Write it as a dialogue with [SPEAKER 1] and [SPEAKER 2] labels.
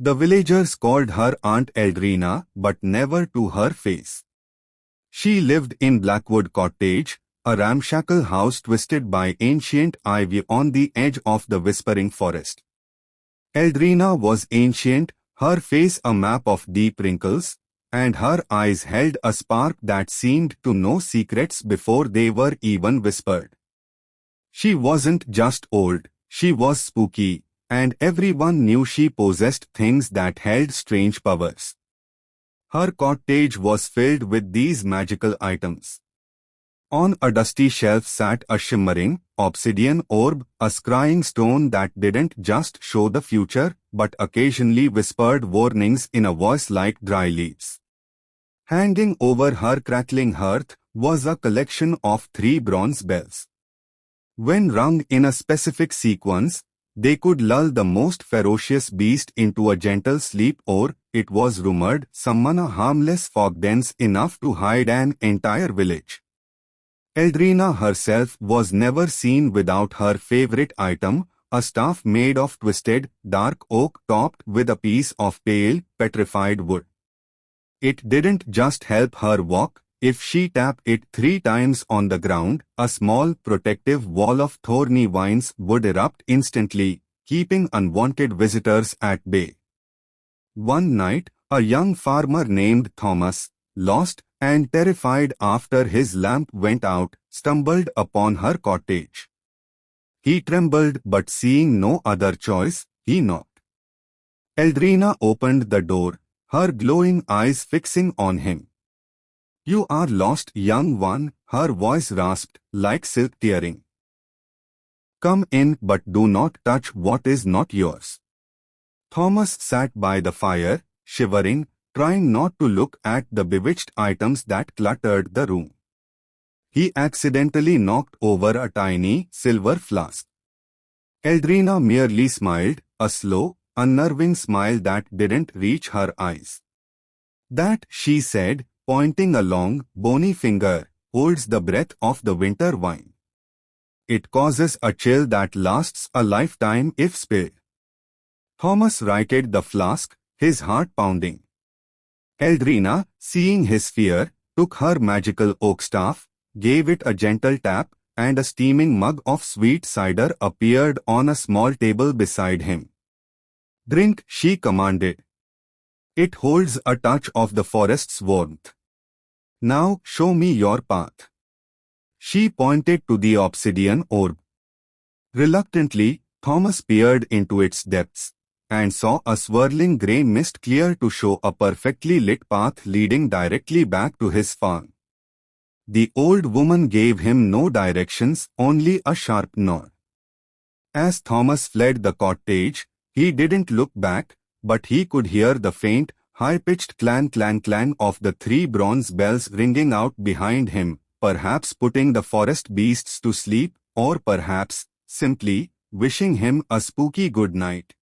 [SPEAKER 1] The villagers called her Aunt Eldrina, but never to her face. She lived in Blackwood Cottage, a ramshackle house twisted by ancient ivy on the edge of the whispering forest. Eldrina was ancient, her face a map of deep wrinkles, and her eyes held a spark that seemed to know secrets before they were even whispered. She wasn't just old, she was spooky, and everyone knew she possessed things that held strange powers. Her cottage was filled with these magical items. On a dusty shelf sat a shimmering, obsidian orb, a scrying stone that didn't just show the future, but occasionally whispered warnings in a voice like dry leaves. Hanging over her crackling hearth was a collection of 3 bronze bells. When rung in a specific sequence, they could lull the most ferocious beast into a gentle sleep, or, it was rumored, summon a harmless fog dense enough to hide an entire village. Eldrina herself was never seen without her favorite item, a staff made of twisted, dark oak topped with a piece of pale, petrified wood. It didn't just help her walk. If she tapped it 3 times on the ground, a small protective wall of thorny vines would erupt instantly, keeping unwanted visitors at bay. One night, a young farmer named Thomas, lost and terrified after his lamp went out, stumbled upon her cottage. He trembled, but seeing no other choice, he knocked. Eldrina opened the door, her glowing eyes fixing on him. "You are lost, young one," her voice rasped, like silk tearing. "Come in, but do not touch what is not yours." Thomas sat by the fire, shivering, trying not to look at the bewitched items that cluttered the room. He accidentally knocked over a tiny, silver flask. Eldrina merely smiled, a slow, unnerving smile that didn't reach her eyes. "That," she said, pointing a long, bony finger, "holds the breath of the winter wine. It causes a chill that lasts a lifetime if spilled." Thomas righted the flask, his heart pounding. Eldrina, seeing his fear, took her magical oak staff, gave it a gentle tap, and a steaming mug of sweet cider appeared on a small table beside him. "Drink," she commanded. "It holds a touch of the forest's warmth. Now show me your path." She pointed to the obsidian orb. Reluctantly, Thomas peered into its depths, and saw a swirling grey mist clear to show a perfectly lit path leading directly back to his farm. The old woman gave him no directions, only a sharp nod. As Thomas fled the cottage, he didn't look back, but he could hear the faint, high-pitched clang of the 3 bronze bells ringing out behind him, perhaps putting the forest beasts to sleep, or perhaps, simply, wishing him a spooky good night.